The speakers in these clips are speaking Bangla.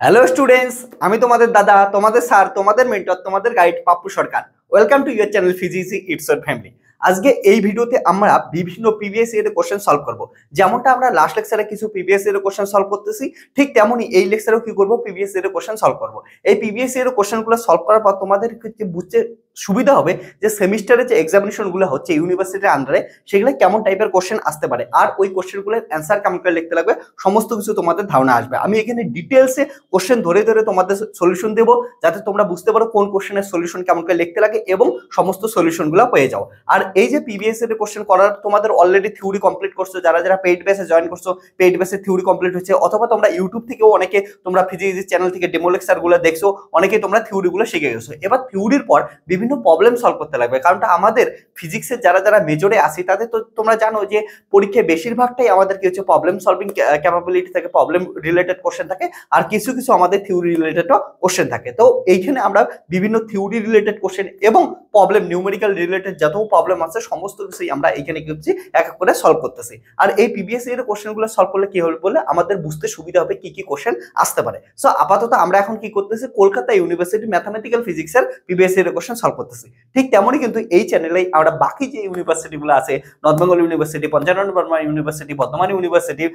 হ্যালো স্টুডেন্টস, আমি তোমাদের দাদা, তোমাদের স্যার, তোমাদের মেন্টর, তোমাদের guide Pappu Sarkar. Welcome to your channel physics it's your family. আজকে এই ভিডিওতে আমরা বিভিন্ন প্রিভিয়াস ইয়ারের কোশ্চেন সলভ করব। যেমনটা আমরা লাস্ট লেকচারে কিছু প্রিভিয়াস ইয়ারের কোশ্চেন সলভ করতেছি, ঠিক তেমনই এই লেকচারেও কি করব, প্রিভিয়াস ইয়ারের কোশ্চেন সলভ করব। এই প্রিভিয়াস ইয়ারের কোশ্চেনগুলো সলভ করার পর তোমাদের ক্ষেত্রে বুঝতে সুবিধা হবে যে সেমিস্টারে যে এক্সামিনেশনগুলো হচ্ছে ইউনিভার্সিটির আন্ডারে, সেগুলো কেমন টাইপের কোশ্চেন আসতে পারে, আর ওই কোশ্চেনগুলোর অ্যান্সার কেমন করে লিখতে লাগবে, সমস্ত কিছু তোমাদের ধারণা আসবে। আমি এখানে ডিটেলসে কোশ্চেন ধরে ধরে তোমাদের সলিউশন দেবো, যাতে তোমরা বুঝতে পারো কোন কোশ্চেনের সলিউশন কেমন করে লিখতে লাগে এবং সমস্ত সলিউশনগুলো পেয়ে যাও। আর এই যে প্রিভিয়াস ইয়ারের কোশ্চেন করার তোমাদের অলরেডি থিওরি কমপ্লিট করছো, যারা যারা পেইড বেসে জয়েন করছো, পেইড বেসে থিওরি কমপ্লিট হচ্ছে, অথবা তোমরা ইউটিউব থেকেও অনেকে তোমরা ফিজিক্স চ্যানেল থেকে ডেমো লেকচারগুলো দেখছো, অনেকে তোমরা থিওরিগুলো শিখে গেছো। এবার থিওরির পর বিভিন্ন প্রবলেম সলভ করতে লাগবে, কারণ আমাদের ফিজিক্সের যারা যারা মেজরে আসি তাদের তো তোমরা জানো যে পরীক্ষায় বেশিরভাগটাই আমাদের কি হচ্ছে প্রবলেম সলভিং ক্যাপাবিলিটি থাকে, প্রবলেম রিলেটেড কোশ্চেন থাকে, আর কিছু কিছু আমাদের থিওরি রিলেটেড কোশ্চেন থাকে। তো এইখানে আমরা বিভিন্ন থিওরি রিলেটেড কোশ্চেন এবং প্রবলেম নিউমেরিক্যাল রিলেটেড যত প্রবলেম আছে সমস্ত কিছুই আমরা এখানে কি হচ্ছে এক এক করে সলভ করতেছি। আর এই প্রিভিয়াস ইয়ারের কোশ্চেনগুলো সলভ করলে কি হবে বলে আমাদের বুঝতে সুবিধা হবে কি কি কোশ্চেন আসতে পারে। সো আপাতত আমরা এখন কি করতেছি, কলকাতা ইউনিভার্সিটি ম্যাথামেটিক্যাল ফিজিক্সের প্রিভিয়াস ইয়ারের কোশ্চেন সলভ করতেছি। ঠিক তেমনই কিন্তু এই চ্যানেলে আমরা বাকি যে ইউনিভার্সিটিগুলো আছে, North Bengal university, Panchanan Barma university, Bardhaman University,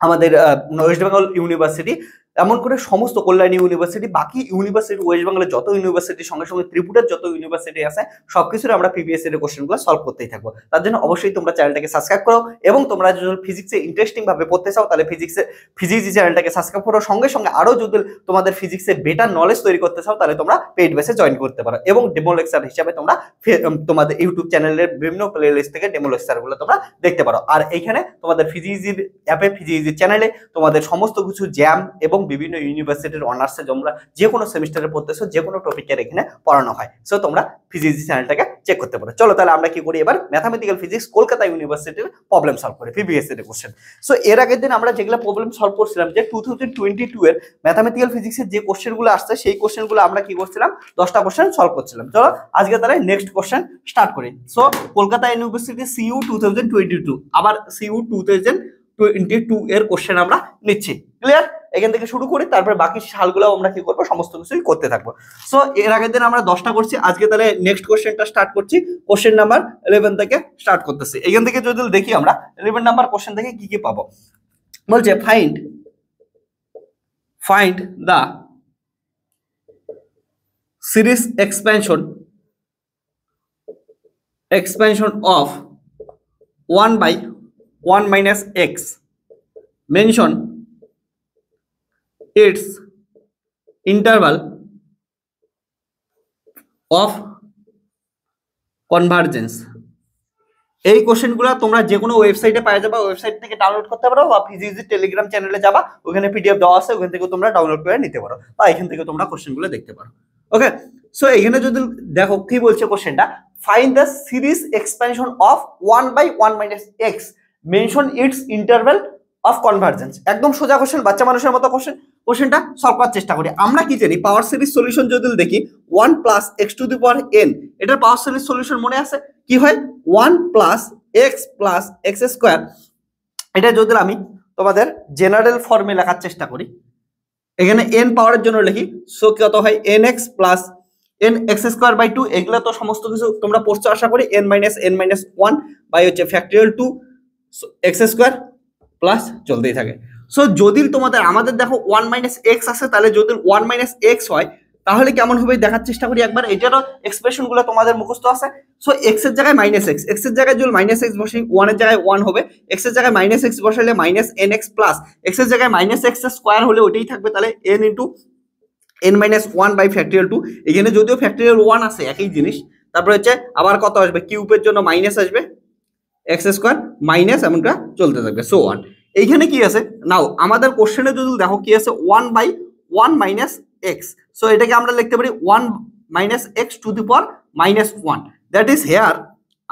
আমাদের ওয়েস্ট বেঙ্গল ইউনিভার্সিটি, এমন করে সমস্ত কল্যাণী ইউনিভার্সিটি, বাকি ইউনিভার্সিটি, ওয়েস্ট বেঙ্গলের যত ইউনিভার্সিটির সঙ্গে সঙ্গে ত্রিপুরার যত ইউনিভার্সিটি আছে, সবকিছুর আমরা প্রিভিয়াস ইয়ারের কোশ্চেনগুলো সলভ করতেই থাকবো। তার জন্য অবশ্যই তোমরা চ্যানেলটাকে সাবস্ক্রাইব করো, এবং তোমরা যদি ফিজিক্সে ইন্টারেস্টিং ভাবে পড়তে চাও তাহলে ফিজিক্স চ্যানেলটাকে সাবস্ক্রাইব করো। সঙ্গে সঙ্গে আরো যদি তোমাদের ফিজিক্সে বেটার নলেজ তৈরি করতে চাও তাহলে তোমরা পেইড বেসে জয়েন করতে পারো, এবং ডেমো লেকচার হিসাবে তোমরা তোমাদের ইউটিউব চ্যানেলের বিভিন্ন প্লে লিস্ট থেকে ডেমো লেকচারগুলো তোমরা দেখতে পারো। আর এইখানে তোমাদের ফিজিক্সের অ্যাপে, ফিজিক্সের চ্যানেলে তোমাদের সমস্ত কিছু জ্যাম এবং বিভিন্ন ইউনিভার্সিটির অনার্সে তোমরা যে কোনো সেমিস্টারে পড়তেছো, যে কোনো টপিকের এখানে পড়ানো হয়। সো তোমরা ফিজিক্স চ্যানেলটাকে চেক করতে পারো। চলো তাহলে আমরা কি করি, এবার ম্যাথামেটিক্যাল ফিজিক্স কলকাতা ইউনিভার্সিটির প্রবলেম সলভ করি, প্রিভিয়াস ইয়ারের কোশ্চেন। সো এর আগের দিন আমরা যেগুলো প্রবলেম সলভ করছিলাম, যে 2022 এর ম্যাথামেটিক্যাল ফিজিক্সের যে কোশ্চেনগুলো আসছে সেই কোশ্চেনগুলো আমরা কি করছিলাম, 10টা কোশ্চেন সলভ করছিলাম। চলো আজকে তাহলে নেক্সট কোশ্চেন স্টার্ট করি। সো কলকাতা ইউনিভার্সিটি CU 2022, আবার CU 2022 এর কোশ্চেন আমরা নিচ্ছি। ক্লিয়ার? এখান থেকে শুরু করি, তারপরে বাকি সালগুলো আমরা কি করবো, সমস্ত কিছুই করতে থাকবো। সো এর আগের দিন আমরা 10টা করছি, আজকে তাহলে নেক্সট কোশ্চেনটা স্টার্ট করছি। কোশ্চেন নাম্বার 11 থেকে স্টার্ট করতেছি। এখান থেকে যদি দেখি আমরা 11 নাম্বার কোশ্চেন থেকে কি কি পাবো, বলছে find the series expansion of 1 by 1 minus x, mention its interval of convergence। এই কোশ্চেনগুলো তোমরা যে কোনো ওয়েবসাইটে পাওয়া যাবে, ওয়েবসাইট থেকে ডাউনলোড করতে পারো, বা ফিজিক্স টেলিগ্রাম চ্যানেলে যাবা, ওখানে পিডিএফ দেওয়া আছে, ওখান থেকে তোমরা ডাউনলোড করে নিতে পারো, বা এখান থেকে তোমরা কোশ্চেনগুলো দেখতে পারো। ওকে, সো এখানে যদি দেখো কি বলছে কোশ্চেনটা, find the series expansion of 1 by 1 minus x, mention it's interval of convergence. একদম সোজা কোশ্চেন, বাচ্চা মানুষের মতো কোশ্চেনটা সলভ করার চেষ্টা করি। আমরা কি জানি, পাওয়ার সিরিজ সলিউশন যদি দেখি 1 plus x to the power n, এটার পাওয়ার সিরিজ সলিউশন মনে আছে কি হয়, 1 plus x plus x square. এটা যদি আমি তোমাদের জেনারেল ফর্মে লেখার চেষ্টা করি, এখানে n পাওয়ারের জন্য লিখি, সো কত হয় nx plus nx square by 2। এগুলা তো সমস্ত কিছু তোমরা পড়ছো আশা করি, n minus 1 বাই হচ্ছে ফ্যাক্টরিয়াল 2 x স্কয়ার প্লাস চলতেই থাকে। সো যদি তোমাদের আমাদের দেখো 1 minus x আছে, তাহলে যদি 1 minus x হয় তাহলে কেমন হবে দেখার চেষ্টা করি একবার। এটারও এক্সপ্রেশন গুলো তোমাদের মুখস্থ আছে। সো x এর জায়গায় মাইনাস x, x এর জায়গায় যদি মাইনাস x বসাই, 1 এর জায়গায় 1 হবে, x এর জায়গায় মাইনাস x বসাইলে মাইনাস nx প্লাস x এর জায়গায় মাইনাস x স্কয়ার হলে ওটাই থাকবে, তাহলে n into n minus 1 by factorial 2। এখানে যদিও ফ্যাক্টরিয়াল 1 আছে একই জিনিস, তারপর হচ্ছে আবার কত আসবে, কিউবের জন্য মাইনাস আসবে, x স্কয়ার মাইনাস, এমনটা চলতে থাকবে, সো 1। এইখানে কি আছে নাও, আমাদের কোশ্চেনে যদি দেখো কি আছে, 1 by 1 minus x। সো এটাকে আমরা লিখতে পারি 1 minus x to the power minus 1, that is here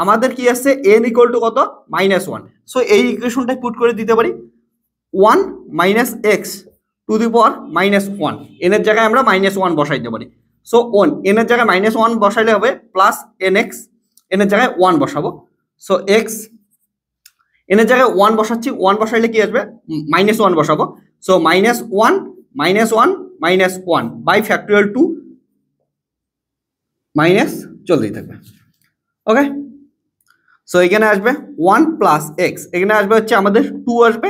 আমাদের কি আছে, n ইকুয়াল টু কত, -1। সো এই ইকুয়েশনটা পুট করে দিতে পারি, 1 minus x to the power -1, n এর জায়গায় আমরা -1 বসাইতে পারি। সো n এর জায়গায় -1 বসাইলে হবে প্লাস nx, n এর জায়গায় 1 বসাবো, সো x n এর জায়গায় 1 বসাচ্ছি, 1 বসাইলে কি আসবে, -1 বসাবো, সো -1 -1 বাই ফ্যাক্টোরিয়াল 2 মাইনাস চলতেই থাকবে। ওকে, সো এখানে আসবে 1 প্লাস এক্স, এখানে আসবে হচ্ছে আমাদের 2 আসবে,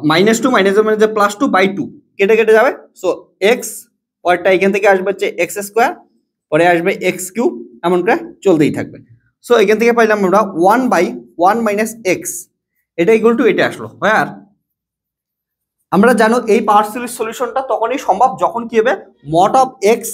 -2 মাইনাস প্লাস 2 বাই 2 কেটে কেটে যাবে। সো এক্স পরটা এখান থেকে আসবে হচ্ছে এক্স স্কোয়ার, পরে আসবে এক্স কিউব, এমন করে চলতেই থাকবে। সো এখান থেকে পাইলাম আমরা 1 বাই 1 মাইনাস এক্স, এটা ইকুয়াল টু এটা আসলো। আর আমরা জানো এই পাওয়ার সিরিজ সলিউশনটা তখনই সম্ভব যখন কি হবে, mod of x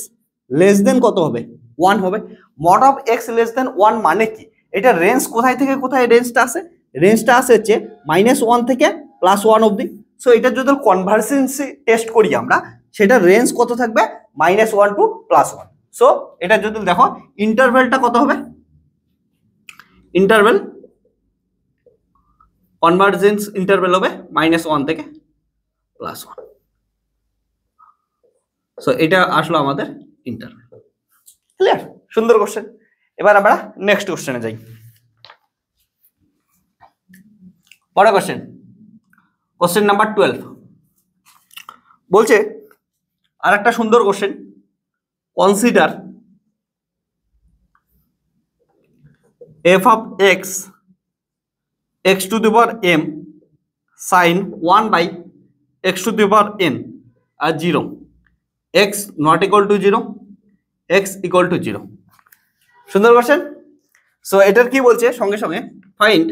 less than কত হবে, 1 হবে। Mod of x less than 1 মানে কি, এটা রেঞ্জ কোথায় থেকে কোথায় রেঞ্জটা আছে, রেঞ্জটা আছে হচ্ছে -1 থেকে +1 অবধি। সো এটা যদি কনভার্জেন্সি টেস্ট করি আমরা, সেটা রেঞ্জ কত থাকবে, -1 টু +1। সো এটা যদি দেখো ইন্টারভ্যালটা কত হবে, ইন্টারভ্যাল কনভার্জেন্স ইন্টারভ্যাল হবে -1 থেকে +1। সো এটা আসলো আমাদের ইন্টারভ্যাল। ক্লিয়ার? সুন্দর কোশ্চেন। এবার আমরা নেক্সট কোশ্চেনে যাই। পরের কোশ্চেন, কোশ্চেন নাম্বার 12 বলছে, আর একটা সুন্দর question, consider f of x to the power m sin 1 by x to the power n আর 0, x not equal to 0, x equal to 0। সুন্দর কোশ্চেন। সো এটার কি বলছে, সঙ্গে সঙ্গে find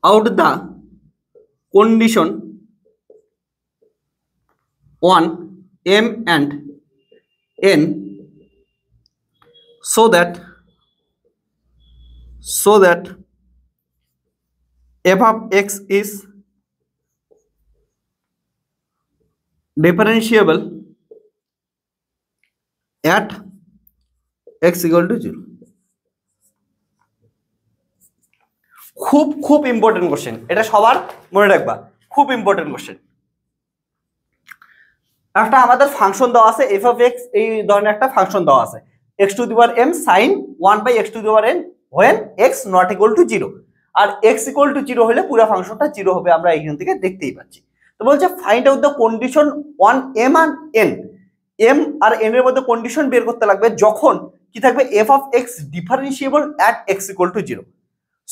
out the condition on m and n so that f of x is differentiable at x equal to 0। খুব খুব ইম্পর্টেন্ট কোশ্চেন, এটা সবার মনে রাখবা, খুব ইম্পর্টেন্ট কোশ্চেন। একটা আমাদের ফাংশন দেওয়া আছে f of x, এই ধরনের একটা ফাংশন দেওয়া আছে x to the power m sin 1 by x to the power n when x not equal to 0, R x equal to 0 হলে পুরো ফাংশনটা 0 হবে, আমরা এখান থেকে দেখতেই পাচ্ছি। তো বলছে find out the condition on m and n, m আর n এর মধ্যে কন্ডিশন বের করতে লাগবে যখন কি থাকবে, f of x differentiable at x equal to 0।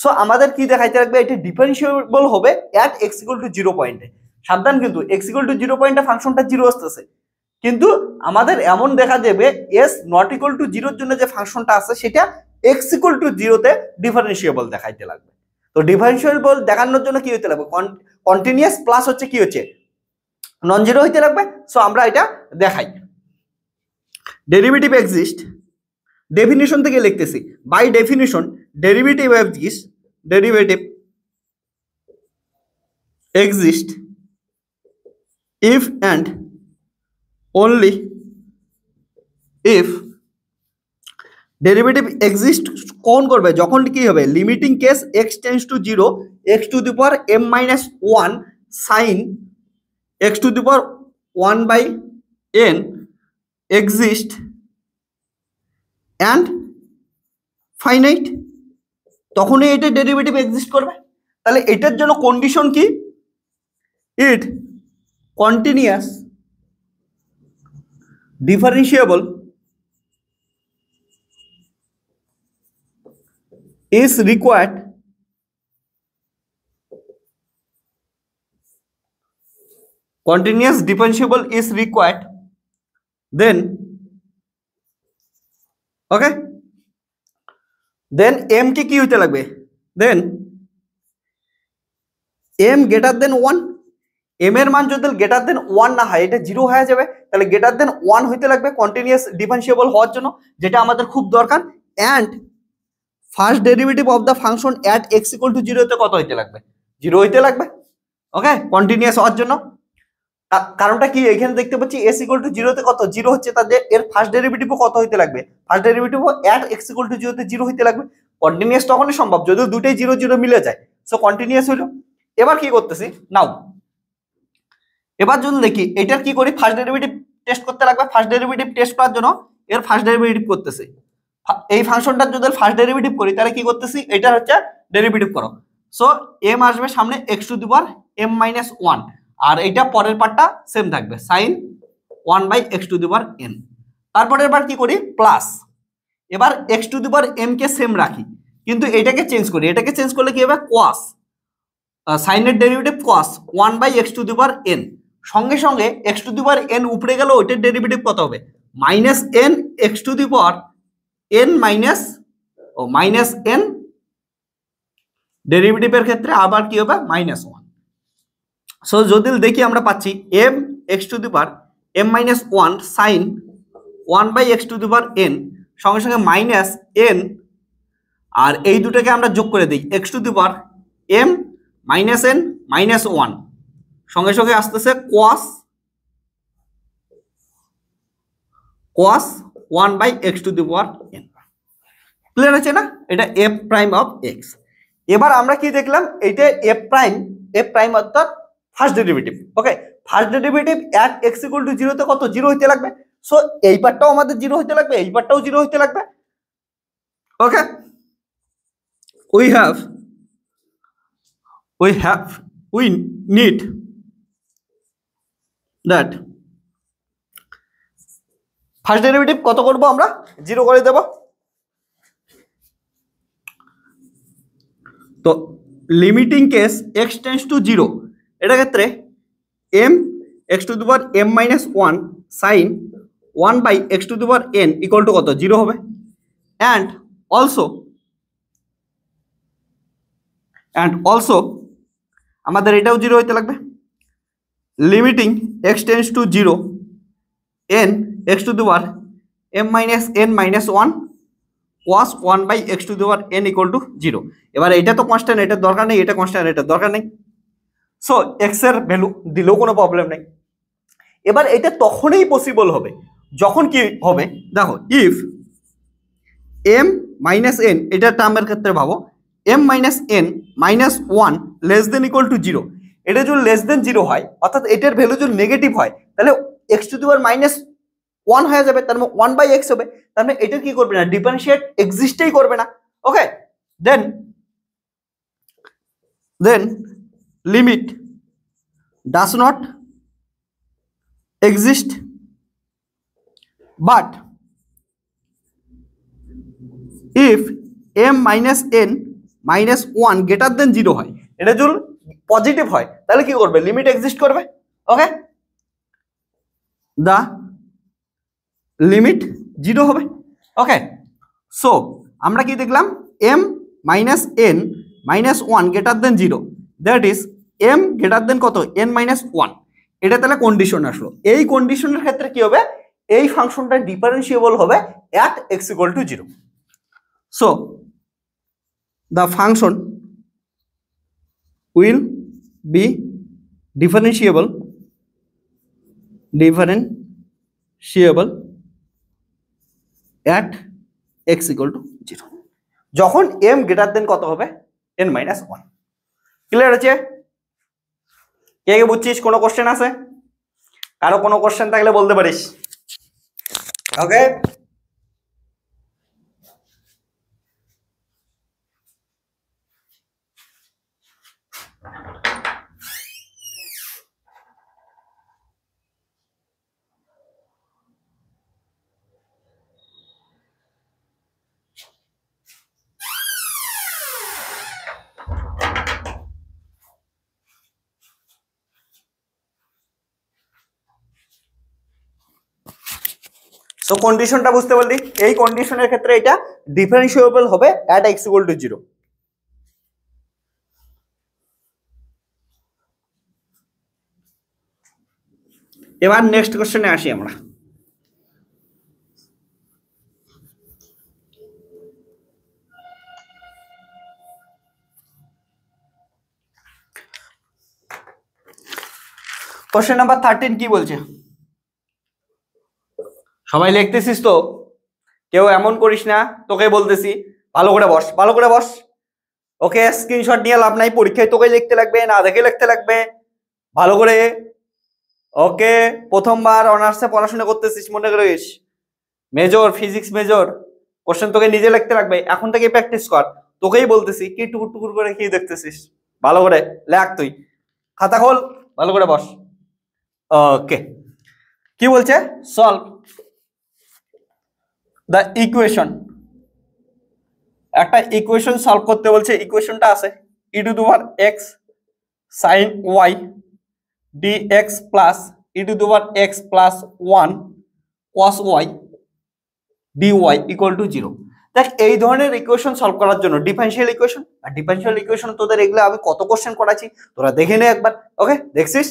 So আমাদের কি দেখাইতে লাগবে, এটা ডিফারেন্সিয়েবল হবে at x equal to 0 পয়েন্টে। সাবধান কিন্তু x equal to 0 পয়েন্টে ফাংশনটা 0 আসতেছে, কিন্তু আমাদের এমন দেখা যাবে s not equal to 0 এর জন্য যে ফাংশনটা আছে সেটা x equal to 0 তে ডিফারেন্সিয়েবল দেখাইতে লাগবে। তো ডিফারেন্সিয়েবল দেখানোর জন্য কি হইতে লাগবে, কন্টিনিউয়াস প্লাস হচ্ছে কি হচ্ছে নন জিরো হইতে লাগবে। সো আমরা এটা দেখাই, ডেরিভেটিভ এক্সিস্ট, ডেফিনিশন থেকে লিখতেছি, by definition derivative exist if and only if derivative exist কোন করবে, যখন কি হবে, limiting case x tends to 0, x to the power m minus 1 sin x to the power 1 by n exist and finite, তখনই এটা ডেরিভেটিভ এক্সিস্ট করবে। তাহলে এটার জন্য কন্ডিশন কি, ইট continuous differentiable is required continuous differentiable is required then okay then m কি হইতে লাগবে, then m greater than 1, m এর মান যদি গ্রেটার দেন 1 না হয় এটা 0 হয়ে যাবে, তাহলে গ্রেটার দেন 1 হইতে লাগবে কন্টিনিউয়াস ডিফারেন্সিয়েবল হওয়ার জন্য, যেটা আমাদের খুব দরকার। And first derivative of the function at x equal to 0 তে কত হইতে লাগবে, 0 হইতে লাগবে। ওকে, কন্টিনিউয়াস হওয়ার জন্য কারণটা কি, এখানে দেখতে পাচ্ছি s ইকুয়াল টু 0 তে কত 0 হচ্ছে, তাহলে এর ফার্স্ট ডেরিভেটিভও কত হইতে লাগবে, ফার্স্ট ডেরিভেটিভও এট x ইকুয়াল টু 0 তে 0 হইতে লাগবে। কন্টিনিউয়াস তখনই সম্ভব যদি দুটোই 0 0 মিলে যায়। সো কন্টিনিউয়াস হইলো। এবার কি করতেছি, নাও এবার যদি দেখি এটার কি করি, ফার্স্ট ডেরিভেটিভ টেস্ট করতে লাগবে। ফার্স্ট ডেরিভেটিভ টেস্ট করার জন্য এর ফার্স্ট ডেরিভেটিভ করতেছি, এই ফাংশনটার যদি ফার্স্ট ডেরিভেটিভ করি তাহলে কি করতেছি, এটা হচ্ছে ডেরিভেটিভ করো। সো m আসবে সামনে x to the power m minus 1, আর এইটা পরের পার্টটা সেম থাকবে sin 1/x⁴n। তারপরের বার কি করি প্লাস, এবার x⁴m কে সেম রাখি কিন্তু এটাকে চেঞ্জ করি, এটাকে চেঞ্জ করলে কি হবে cos, সাইনের ডেরিভেটিভ cos 1/x⁴n, সঙ্গে সঙ্গে x⁴n উপরে গেল ওইটার ডেরিভেটিভ কত হবে -n x⁴n -n ডেরিভেটিভের ক্ষেত্রে আবার কি হবে -1। সো যদি দেখি আমরা পাচ্ছি m x⁴m-1 sin 1/x⁴n সঙ্গে সঙ্গে -n, আর এই দুটোকে আমরা যোগ করে দিই x⁴m -n -1 সঙ্গে সঙ্গে আসতেছে cos 1/x⁴n। ক্লিয়ার আছে না? এটা f প্রাইম অফ x। এবার আমরা কি দেখলাম, এইটা f প্রাইম অর্থাৎ first derivative. Okay, first derivative at x = 0 তে কত 0 হইতে লাগবে। সো এই পার্টটাও আমাদের 0 হইতে লাগবে, এই পার্টটাও 0 হইতে লাগবে। ওকে, we need that first derivative কত করব আমরা 0 করে দেব। তো limiting case x tends to 0, এটা ক্ষেত্রে m x⁴m-1 sin 1/x⁴n equal to কত 0 হবে। অ্যান্ড অলসো আমাদের এটাও 0 হইতে লাগবে। Limiting x tends to 0 n x⁴m-n-1 cos 1/x⁴n equal to 0। এবার এটা তো কনস্ট্যান্ট, এটার দরকার নেই, এটা কনস্ট্যান্ট, এটার দরকার নেই। সো এক্স এর ভ্যালু দিলেও কোনো প্রবলেম নেই। এবার এটা তখনই পসিবল হবে যখন কি হবে দেখো, ইফ m - n, এটা টার্মের ক্ষেত্রে ভাবো m - n -1 less than equal to 0, এটা যদি লেস দেন 0 হয় অর্থাৎ এটার ভ্যালু যদি নেগেটিভ হয় তাহলে x⁻-1 হয়ে যাবে, তার মানে 1/x হবে। তার মানে এটা কি করবে না, ডিফারেন্সিয়েট এক্সিস্টই করবে না। Okay, then limit does not exist but if m - n -1 greater than 0 হয়, এটা যদি পজিটিভ হয় তাহলে কি করবে, লিমিট এক্সিস্ট করবে। ওকে, দা লিমিট 0 হবে। ওকে, সো আমরা কি দেখলাম, m - n -1 greater than 0, that is m greater than কত n - 1, এটা তাহলে কন্ডিশন আসলো। এই কন্ডিশনের ক্ষেত্রে কি হবে, এই ফাংশনটা ডিফারেন্সিয়েবল হবে at x = 0। So the function will be differentiable at x = 0 যখন m গ্রেটার দেন কত হবে n - 1। ক্লিয়ার আছে? কে কে বুঝছিস? কোনো কোশ্চেন আছে? কারো কোনো কোশ্চেন থাকলে বলতে পারিস। ওকে, সো কন্ডিশনটা বুঝতে পারলি? এই কন্ডিশনের ক্ষেত্রে এটা ডিফারেন্সিয়েবল হবে at x = 0। এবার নেক্সট কোশ্চেনে আসি আমরা। কোশ্চেন নাম্বার 13 কি বলছে? সবাই লিখতেছিস তো? কেউ এমন করিস না, তোকে বলতেছি ভালো করে বস, ভালো করে বস। ওকে, স্ক্রিনশট নিয়ে লাভ নাই, পরীক্ষায় তোকে লিখতে লাগবে, না দেখে লিখতে লাগবে ভালো করে। ওকে, প্রথমবার অনার্সে পড়াশোনা করতেছিস মনে করিস, মেজর ফিজিক্স মেজর, কোশ্চেন তোকে নিজে লিখতে লাগবে, এখন থেকে প্র্যাকটিস কর। তোকেই বলতেছি, কি টুকুর টুকুর করে কি দেখতেছিস, ভালো করে লেখ, তুই খাতা খোল, ভালো করে বস। ওকে, কি বলছে? Solve the equation. একটা ইকুয়েশন সলভ করতে বলছে। ইকুয়েশনটা আছে e to the power x sine y dx plus e to the power x plus 1 cos y dy equal to 0। দেখ, এই ধরনের ইকুয়েশন সলভ করার জন্য ডিফারেনশিয়াল ইকুয়েশন আর ডিফারেনশিয়াল ইকুয়েশন তোদের এগুলো আমি কত কোশ্চেন করাচ্ছি তোরা দেখে নে একবার। ওকে, দেখছিস?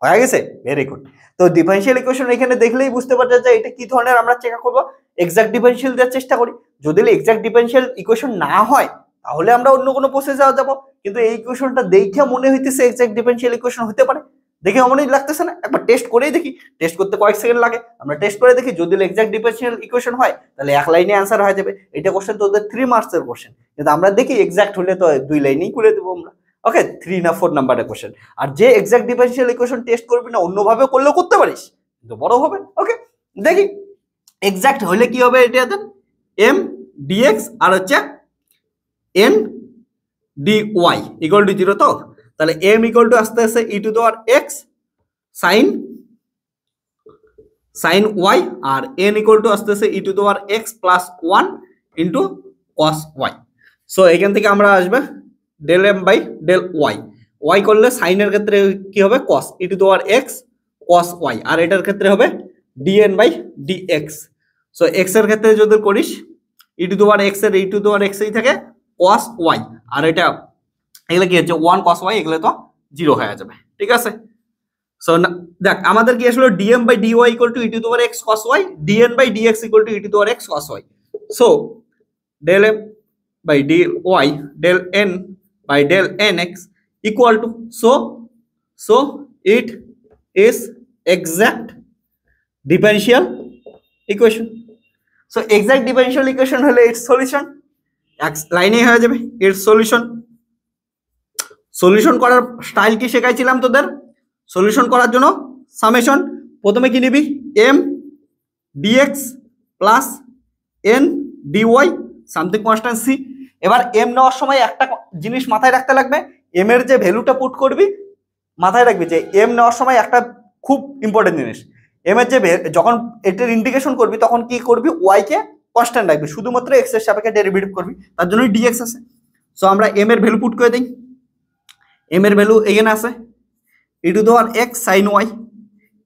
হয়ে গেছে, ভেরি গুড। তো ডিফারেনশিয়াল ইকুয়েশন এখানে দেখলেই বুঝতে পারছে যে এটা কি ধরনের আমরা চেক করব। এক্সাক্ট ডিফারেনশিয়াল দেওয়ার চেষ্টা করি। যদি এক্সাক্ট ডিফারেনশিয়াল ইকুয়েশন না হয় তাহলে আমরা অন্য কোনো প্রসেস যাব, কিন্তু এই ইকুয়েশনটা দেখে মনে হইতেছে এক্সাক্ট ডিফারেনশিয়াল ইকুয়েশন হতে পারে। দেখে অমনই লাগতেছে না? একবার টেস্ট করেই দেখি। টেস্ট করতে কয়েক সেকেন্ড লাগে, আমরা টেস্ট করে দেখি। যদি এক্সাক্ট ডিফারেনশিয়াল ইকুয়েশন হয় তাহলে এক লাইনে অ্যান্সার হয়ে যাবে। এটা কোশ্চেন তোদের 3 মার্কসের কোশ্চেন, কিন্তু আমরা দেখি এক্সাক্ট হলে তো 2 লাইনেই করে দেবো আমরা। ওকে, 3 না 4 নাম্বারের কোশ্চেন। আর যে এক্সাক্ট ডিফারেনশিয়াল ইকুয়েশন টেস্ট করবি না, অন্যভাবে করলেও করতে পারিস, কিন্তু বড় হবে। ওকে, দেখি এক্সাক্ট হলে কি হবে। এটা দেন এম ডিএক্স আর হচ্ছে n d y equal to 0। তো তাহলে এম ইকুয়াল টু আসতে আসে e to the power x sine y, আর এন ইকুয়াল টু আসতে আসে e to the power x plus 1 into cos y. So এখান থেকে আমরা আসবে del m by del y. Y করলে সাইনের ক্ষেত্রে কি হবে? Cos e to the power x cos y, আর এটার ক্ষেত্রে হবে d n by dx. So x এর ক্ষেত্রে যদি করিস ই টু দি পাওয়ার এক্স এর e to the power x এই থাকে কস ওয়াই, আর এটা এগুলো কি হচ্ছে 1 cos y, এগুলো তো 0 হয়ে যাবে। ঠিক আছে? সো দেখ আমাদের কি আসলে dm by dy equal to e to the power x cos y, dn by dx equal to e to the power x cos y। So del m by dy del n by del nx equal to, so it is exact differential equation. So exact differential equation হলে its solution এক লাইনে হয়ে যাবে its solution। সলিউশন করার স্টাইল কি শেখাইছিলাম তোদের? সলিউশন করার জন্য সামেশন প্রথমে কি নিবি? M dx plus N dy something constant C. এবার এম নেওয়ার সময় একটা জিনিস মাথায় রাখতে লাগবে, এম এর যে ভ্যালুটা পুট করবি মাথায় রাখবি যে এম নেওয়ার সময় একটা খুব ইম্পর্টেন্ট জিনিস, এম এর যে যখন এটার ইন্টিগ্রেশন করবি তখন কি করবি? ওয়াই কে কনস্ট্যান্ট রাখবি, শুধুমাত্র এক্স এর সাপেক্ষে ডেরিভেটিভ করবি, তার জন্যই ডিএক্স আছে। সো আমরা এম এর ভ্যালু পুট করে দিই। এম এর ভ্যালু এখানে আছে e to the power x sine y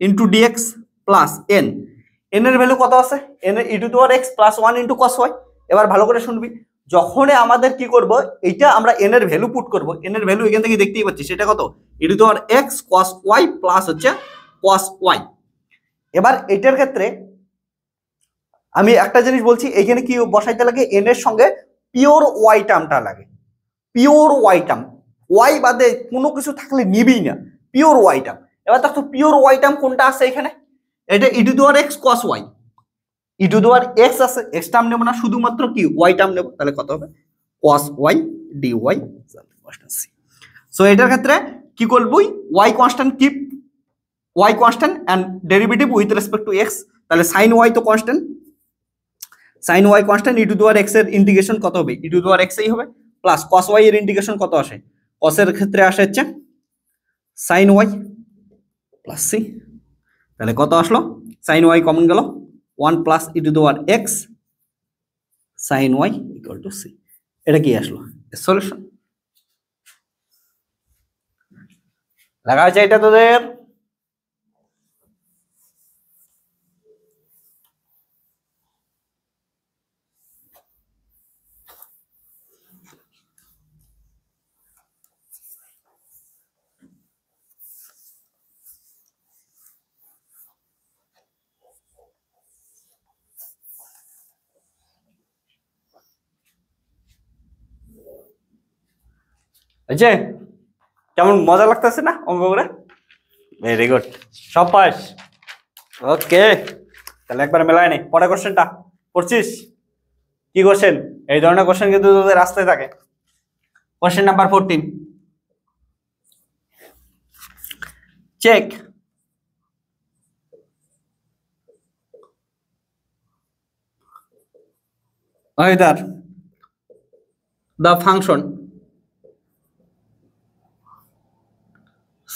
into d x plus n. N এর ভ্যালু কত আছে? এন এর e to the power x plus 1 into cos y. এবার ভালো করে শুনবি, যখন আমাদের কি করব, এইটা আমরা এন এর ভ্যালু পুট করব, এন এর ভ্যালু এখান থেকে দেখতেই পাচ্ছি সেটা কত? E to the power x cos y plus হচ্ছে কস ওয়াই। এবার এটার ক্ষেত্রে আমি একটা জিনিস বলছি, এখানে কি বসাইতে লাগে? এন এর সঙ্গে পিওর ওয়াই টার্মটা লাগে, পিওর ওয়াই টার্ম। ওয়াই বাদে কোনো কিছু থাকলে নিবি না, পিওর ওয়াই টার্ম। এবার দেখো পিওর ওয়াই টার্ম কোনটা আছে এখানে? এটা e to the power x cos y, e to the power x আছে, এক্স টার্ম নেব না, শুধুমাত্র কি ওয়াই টার্ম নেব। তাহলে কত হবে? Cos y d y. So এটার ক্ষেত্রে কি করবি? Y constant, keep y constant and derivative with respect to x. তাহলে সাইন ওয়াই তো constant, sine y constant, e to the power x এর ইন্টিগ্রেশন কত হবে? E to the power x এই হবে, প্লাস কস ওয়াই এর ইন্টিগ্রেশন কত আসে? কস এর ক্ষেত্রে আসে হচ্ছে সাইন ওয়াই প্লাস সি। তাহলে কত আসলো? সাইন ওয়াই কমন গেল, 1 plus e to the power x sine y equal to C. এটা কি আসলো? সলিউশন। লাগা আছে এটা তোদের? আচ্ছা, কেমন মজা লাগতেছে না অঙ্ক করে? ভেরি গুড, সব পাস। ওকে, তাহলে একবার মেলায় নে। পরের কোশ্চেনটা পড়ছিস? কি কোশ্চেন? এই ধরনের কোশ্চেন কিন্তু তোদের রাস্তায় থাকে। Question number 14, check whether the function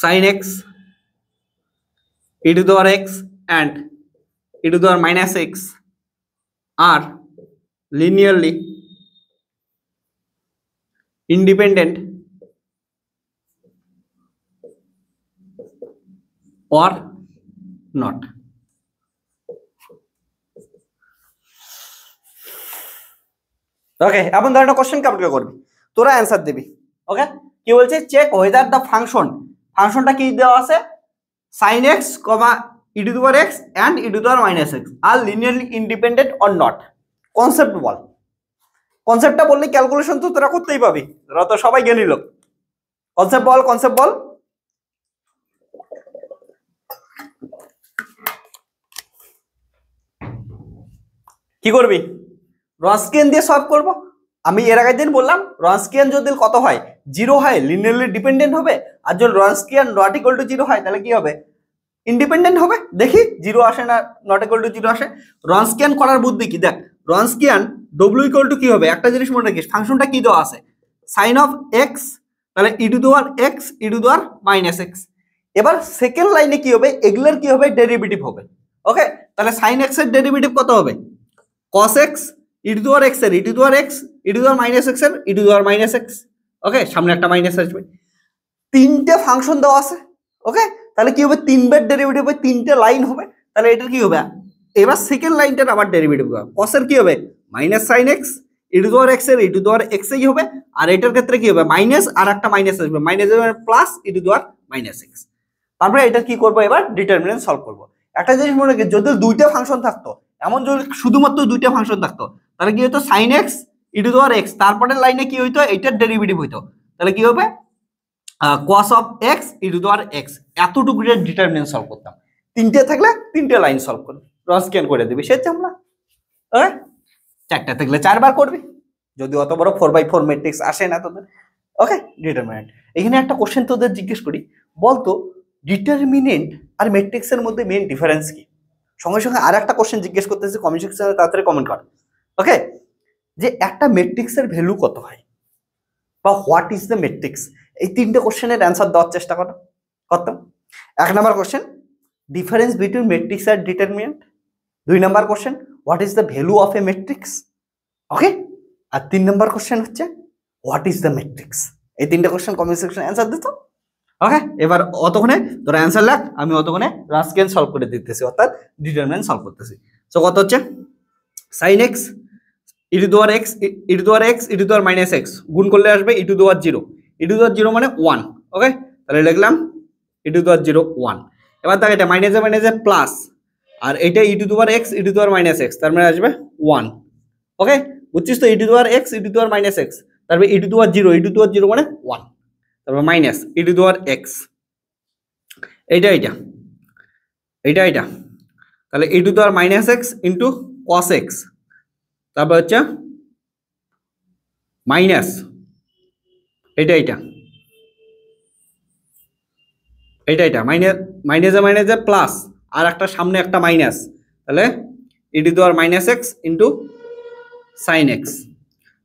sin x e to the power x and e to the power minus x are linearly independent or not. ওকে, এমন ধরনের কোশ্চেন কমপ্লিট করবি, তোরা অ্যান্সার দিবি। ওকে, কি বলছে, চেক ওয়েদার দ্য ফাংশনটা কি দেওয়া আছে, sin x, e to the power x and e to the power minus x are linearly independent or not। Concept বল, কনসেপ্টটা বললে ক্যালকুলেশন তো তোরা করতেই পাবি, তোরা তো সবাই জ্ঞানী লোক। কনসেপ্ট বল। কি করবি, রনস্কিয়ান দিয়ে সলভ করব। আমি এর আগের দিন বললাম রনস্কিয়ান যদি কত হয়, 0 হয়, লিনিয়ারলি ডিপেন্ডেন্ট হবে। আর যদি রনস্কিয়ান নট ইকুয়াল টু 0 হয় তাহলে কি হবে, ইন্ডিপেন্ডেন্ট হবে। দেখি 0 আসে না নট ইকুয়াল টু 0 আসে। রনস্কিয়ান করার বুদ্ধি কি, দেখ রনস্কিয়ান ডব্লিউ ইকুয়াল টু কি হবে, একটা জিনিস মনে রাখিস, ফাংশনটা কি দেওয়া আছে, সাইন অফ এক্স, তাহলে e to the power x e to the power minus x. এবার সেকেন্ড লাইনে কি হবে, এগুলোর কি হবে, ডেরিভেটিভ হবে। ওকে, তাহলে সাইন এক্স এর ডেরিভেটিভ কত হবে, cos x e to the power x এর e to the power x e to the power minus x এর e to the power minus x। ওকে, সামনে একটা মাইনাস আসবে, তিনটে ফাংশন দেওয়া আছে। ওকে, তাহলে কি হবে, 3 বার ডেরিভেটিভ হবে, 3টে লাইন হবে। তাহলে এটা কি হবে, এবার সেকেন্ড লাইনটার আবার ডেরিভেটিভ হবে, cos এর কি হবে minus sin x e to the power x এর e to the power x এই হবে। আর এটার ক্ষেত্রে কি হবে, মাইনাস আর একটা মাইনাস আসবে, minus plus e to the power minus x। তারপরে এটা কি করব, এবার ডিটারমিনেন্ট সলভ করব। একটা জিনিস মনে রাখি, যদি দুইটা ফাংশন থাকতো, এমন যদি শুধুমাত্র দুইটা ফাংশন থাকতো তাহলে কি হতো, sin x e to the power x, তারপরের লাইনে কি হইতো, এটার ডেরিভেটিভ হইতো, তাহলে কি হবে cos of x e to the power x। এতটুকু ডিটারমিনেন্ট সলভ করতাম, তিনটে থাকলে তিনটে লাইন সলভ করবি, রনস্কিয়ান করে দিবি, সে চামড়া। ওকে, চারটা থাকলে 4 বার করবি, যদি অত বড় 4x4 ম্যাট্রিক্স আসে না তোদের। ওকে, ডিটারমিনেন্ট। এখানে একটা কোশ্চেন তোদের জিজ্ঞেস করি, বলতো ডিটারমিনেন্ট আর ম্যাট্রিক্সের মধ্যে মেইন ডিফারেন্স কি। সঙ্গে সঙ্গে আর একটা কোশ্চেন জিজ্ঞেস করতেছি, কমেন্ট সেকশনে তাড়াতাড়ি কমেন্ট কর। ওকে, যে একটা ম্যাট্রিক্সের ভ্যালু কত হয়, বা হোয়াট ইজ দ্য ম্যাট্রিক্স, এই তিনটে কোশ্চেনের অ্যান্সার দেওয়ার চেষ্টা করতাম। 1 number question, difference between matrix আর determinant. 2 number question, what is the value of a matrix. Okay, আর 3 নাম্বার কোশ্চেন হচ্ছে হোয়াট ইজ দ্য ম্যাট্রিক্স। এই তিনটে কোশ্চেন কমেন্ট সেকশনে অ্যান্সার দিত। ওকে, এবার অতক্ষণে তোরা অ্যান্সার লেখ, আমি অতক্ষণে রনস্কিয়ান সলভ করে দিতেছি, অর্থাৎ ডিটারমিনেন্ট সলভ করতেছি। সো কত হচ্ছে, sin x e to the power x e to the power x e to the power minus x, গুণ করলে আসবে e to the power 0, e to the power 0 মানে 1। ওকে, তাহলে লিখলাম e to the power 0 1। এবার দেখ এটা মাইনাসে প্লাস, আর এটা e to the power x e to the power minus x, তার মানে আসবে 1। ওকে, বুঝছিস তো, e to the power x e to the power minus x, তারপরে e to the power 0, e to the power 0 মানে 1, তারপর minus e to the power x, এইটা তাহলে e to the power minus x into cos x, তারপর হচ্ছে মাইনাস এইটা মাইনাসে প্লাস, আর একটা সামনে একটা মাইনাস, তাহলে e to the power minus x into sin x,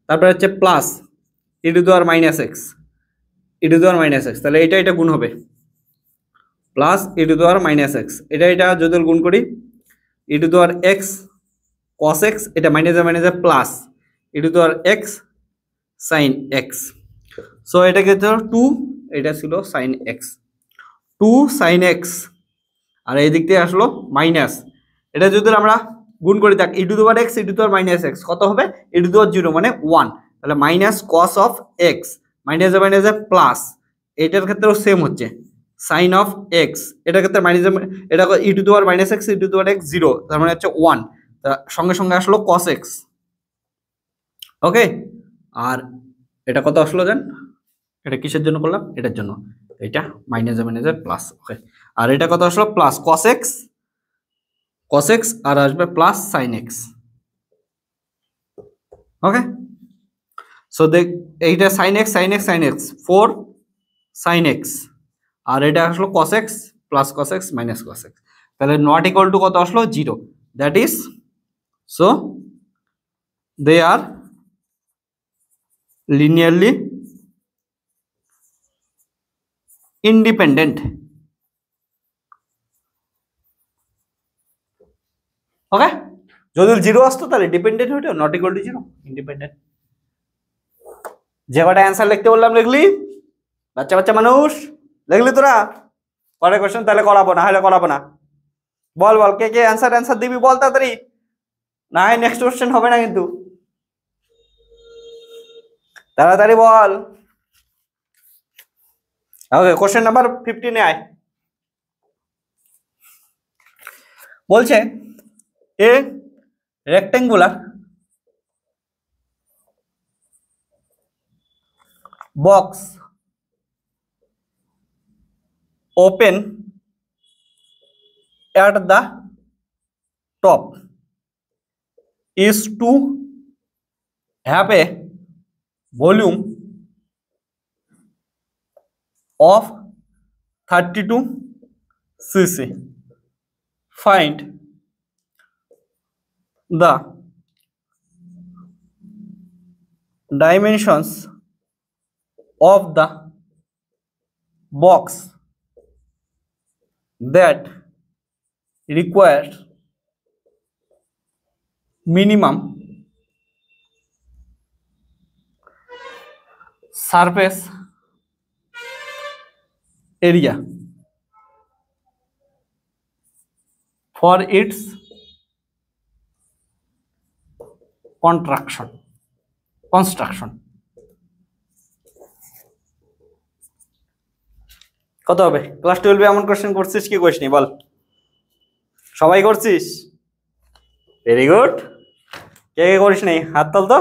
তারপর হচ্ছে plus e to the power minus x e to the power minus x, তাহলে এটা গুণ হবে plus e to the power minus x, এটা যদি গুণ করি e to the power x cos x, এটা মাইনাসে plus e to the power x sin x। So এটাকে ধর 2, এটা ছিল sin x, 2 sin x, আর এই দিক থেকে আসলো মাইনাস, এটা যদি আমরা গুণ করি দেখ e to the power x e to the power minus x কত হবে, e to the power 0 মানে 1, তাহলে মাইনাস cos of x, মাইনাসে প্লাস, এটার ক্ষেত্রেও সেম হচ্ছে sin of x, এটার ক্ষেত্রে মাইনাসে এটা e to the power minus x e to the power x 0, তার মানে হচ্ছে 1, সঙ্গে সঙ্গে আসলো cos x। ওকে, আর এটা কত আসলো জান, এটা কিসের জন্য করলাম, এটার জন্য, এটা মাইনাসে প্লাস। ওকে, আর এটা কত আসলো, প্লাস cos x আর আসবে প্লাস sin x। ওকে, সো দেখ এইটা sin x 4 sin x, আর এটা আসলো cos x plus cos x minus cos x, তাহলে নট ইকুয়াল টু কত আসলো, 0, that is, so they are linearly independent. Okay, যদি জিরো আসতো তাহলে ডিপেন্ডেন্ট হইতো, not equal to zero, independent. যে কটা অ্যান্সার লিখতে বললাম লিখলি? বাচ্চা বাচ্চা মানুষ লিখলি তোরা? পরে কোশ্চেন তাহলে করাবো না, হলে করাবো না। বল বল, কে কে অ্যান্সার দিবি বল তাড়াতাড়ি, না হয় নেক্সট কোশ্চেন হবে না কিন্তু। তাড়াতাড়ি বল। ওকে, কোশ্চেন নাম্বার 15 আয়। বলছে এ rectangular box open at the top is to have a volume of 32 cc. Find the dimensions of the box that requires minimum surface area for its construction. কত হবে? ক্লাস 12 এমন কোশ্চেন করছিস কি করিসনি বল? সবাই করছিস? Very good. কে কে করিস নাই হাত তোল তো,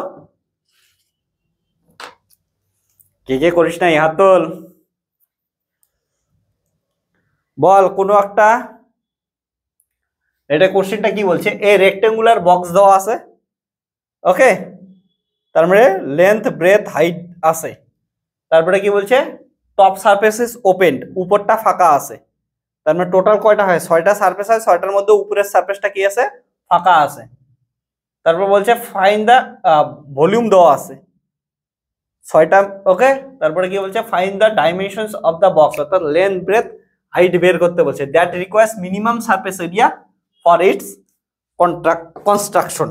কে কে করিস নাই হাত তোল। বল কোনো একটা, এটা কোশ্চেনটা কি বলছে? এ রেক্টেঙ্গুলার বক্স দেওয়া আছে, ওকে, তার মানে লেন্থ ব্রেথ হাইট আছে, তারপরে কি বলছে টপ সারফেস ইজ ওপেন, উপরটা ফাঁকা আছে, তার মানে টোটাল কয়টা হয়? 6টা সারফেস হয়, 6টার মধ্যে উপরের সারফেসটা কি আছে? ফাঁকা আছে। তারপর বলছে ফাইন্ড দা ভলিউম দেওয়া আছে 6টা, ওকে, তারপরে কি বলছে find the dimensions of the box, অর্থাৎ লেন্থ ব্রেথ হাইট বের করতে বলছে, that requires minimum surface area for its construction.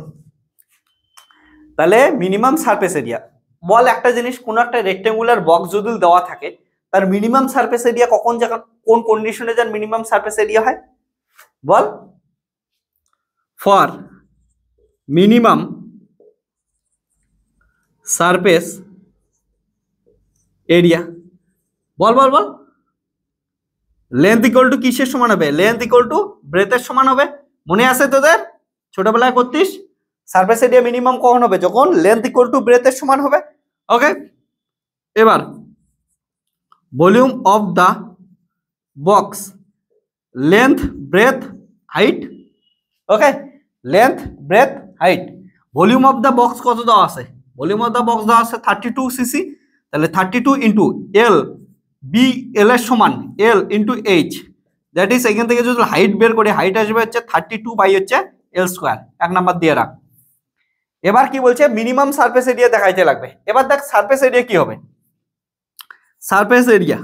তাহলে মিনিমাম সারফেস এরিয়া, বল একটা জিনিস, কোন একটা রেক্টেঙ্গুলার বক্স যদি দেওয়া থাকে তার মিনিমাম সারফেস এরিয়া কখন জায়গা কোন কন্ডিশনে যার মিনিমাম সারফেস এরিয়া হয় বল? ফর মিনিমাম সারফেস এরিয়া, বল বল বল, লেন্থ ইকুয়াল টু কিসের সমান হবে? লেন্থ ইকুয়াল টু ব্রেথের সমান হবে। মনে আছে তোদের ছোটবেলায় করতিস? সারফেস এরিয়া মিনিমাম কখন হবে? যখন লেন্থ ইকুয়াল টু ব্রেথের সমান হবে। ওকে, এবার volume of the box, length breadth height, okay, length breadth height. Volume of the box কত দেওয়া আছে? ভলিউম অফ দা বক্স দেওয়া আছে 32 সিসি, তাহলে 32 ইন্টু এল, বি এল এর সমান L into H, that is এখান থেকে যদি হাইট বের করি হাইট আসবে হচ্ছে 32 বাই হচ্ছে এল স্কোয়ার, 1 নাম্বার দিয়ে রাখ। এবার কি বলছে? মিনিমাম সারফেস এরিয়া দেখাইতে লাগবে। এবার দেখ সারফেস এরিয়া কি হবে? সারফেস এরিয়া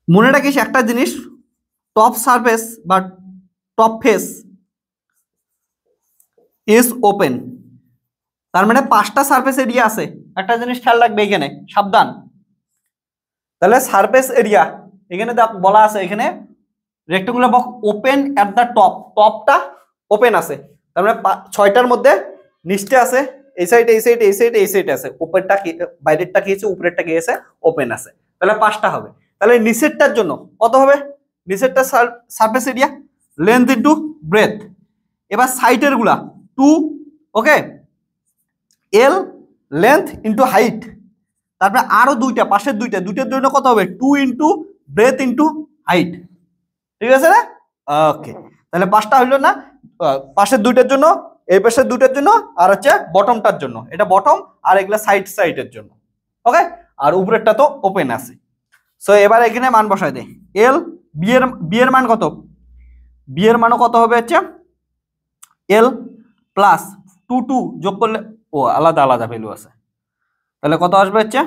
মনে রাখিস একটা জিনিস, টপ সারফেস বা টপ ফেস ইজ ওপেন, তার মানে 5টা সারফেস এরিয়া আছে, একটা জিনিস খেয়াল রাখবে এখানে, সাবধান। তাহলে সারফেস এরিয়া এখানে বলা আছে, এখানে rectangular box open at the top, টপটা ওপেন আছে, তার মানে 6টার মধ্যে নিচে আছে, এই সাইড এই সাইড এই সাইড এই সাইড আছে, উপরেরটা কি বাইরেরটা কি আছে, উপরেরটা কি আছে, ওপেন আছে, তাহলে 5টা হবে। তাহলে নিচেরটার জন্য কত হবে? নিচেরটা surface area length into breadth. এবার সাইডের গুলা 2, okay, L length into height, তারপরে আরো দুইটা পাশের দুইটার জন্য কত হবে? 2 ইনটু ব্রেথ ইনটু হাইট, ঠিক আছে না? ওকে, তাহলে 5টা হইলো না? পাশের দুইটার জন্য, এই পাশের দুইটার জন্য, আর হচ্ছে বটমটার জন্য, এটা বটম, আর এগুলা সাইডের জন্য, ওকে, আর উপরেরটা তো ওপেন আছে। সো এবার এখানে মান বসায় দে, এল বি এর মান কত? বি এর মানও কত হবে হচ্ছে এল প্লাস 2 যোগ করলে, ও আলাদা আলাদা ভ্যালু আছে, তাহলে কত আসবে হচ্ছে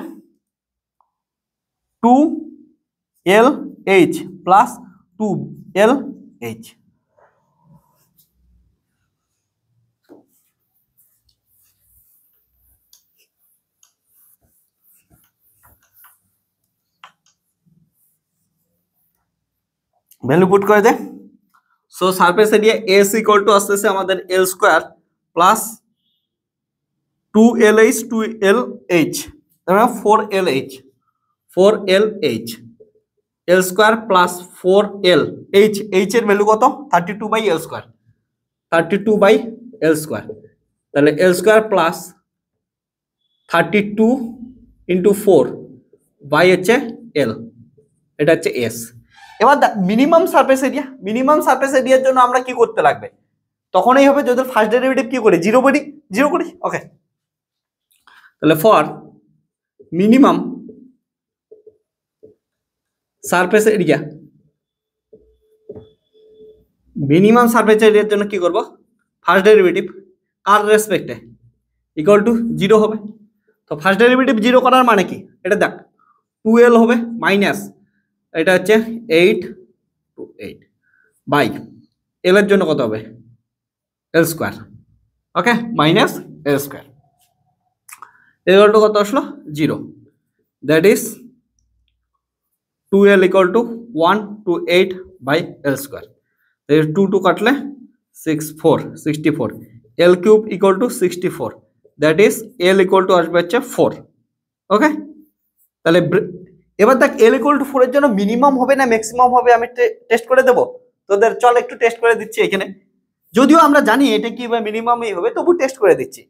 2LH plus 2LH. Value put করে দে। So surface area s equal to আসতেছে আমাদের এল স্কোয়ার প্লাস 2LH 2LH, তার মানে 4LH 4LH, এল স্কোয়ার প্লাস 4LH, এইচ এর ভ্যালু কত 32/L স্কোয়ার, 32/L স্কোয়ার, তাহলে এল স্কোয়ার প্লাস 32 ইন্টু 4 বাই হচ্ছে এল, এটা হচ্ছে এস। এবার minimum surface area, minimum surface এরিয়ার জন্য আমরা কি করতে লাগবে, তখনই হবে যদি ফার্স্ট ডেরিভেটিভ কি করি, জিরো করি। ওকে, তাহলে for minimum surface area, minimum surface এরিয়ার জন্য কি করব, ফার্স্ট ডেরিভেটিভ আর রেসপেক্টে ইকুয়াল টু 0 হবে। তো ফার্স্ট ডেরিভেটিভ 0 করার মানে কি, এটা দেখ 2L হবে মাইনাস, এটা হচ্ছে 8 to 8 বাই এল এর জন্য কত হবে l square, okay, minus l square equal to কত আসলো 0, that is 2L equal to 1 to 8 by l square, 2 2 কাটলে 64, l cube equal to 64, that is l equal to আসবে হচ্ছে 4। ওকে, তাহলে এবার দেখ এল ইকুয়াল টু 4 এর জন্য মিনিমাম হবে না ম্যাক্সিমাম হবে, আমি টেস্ট করে দেবো তোদের, চল একটু টেস্ট করে দিচ্ছি এখানে, যদিও আমরা জানি এটা কি হবে মিনিমামই হবে, তবু টেস্ট করে দিচ্ছি।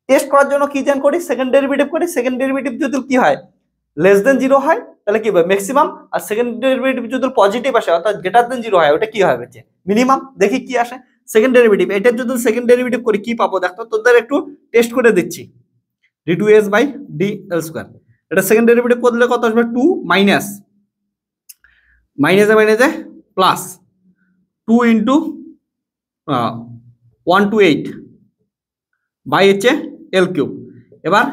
টেস্ট করার জন্য কি জান করি, সেকেন্ড ডেরিভেটিভ করি, সেকেন্ড ডেরিভেটিভ যদি কি হয় লেস দেন 0 হয় তাহলে কি হবে ম্যাক্সিমাম, আর সেকেন্ড ডেরিভেটিভ যদি পজিটিভ আসে অর্থাৎ গ্রেটার দেন 0 হয় ওটা কি হবে হচ্ছে মিনিমাম। দেখি কি আসে সেকেন্ড ডেরিভেটিভ, এটার যদি সেকেন্ড ডেরিভেটিভ করি কি পাবো দেখো, তোদের একটু টেস্ট করে দিচ্ছি। d2s/dl², এটা সেকেন্ড ডেরিভেটিভ করলে কত আসবে 2 মাইনাস মাইনাসে প্লাস 2 ইন্টু 1 to 8 বাই হচ্ছে এল কিউব। এবার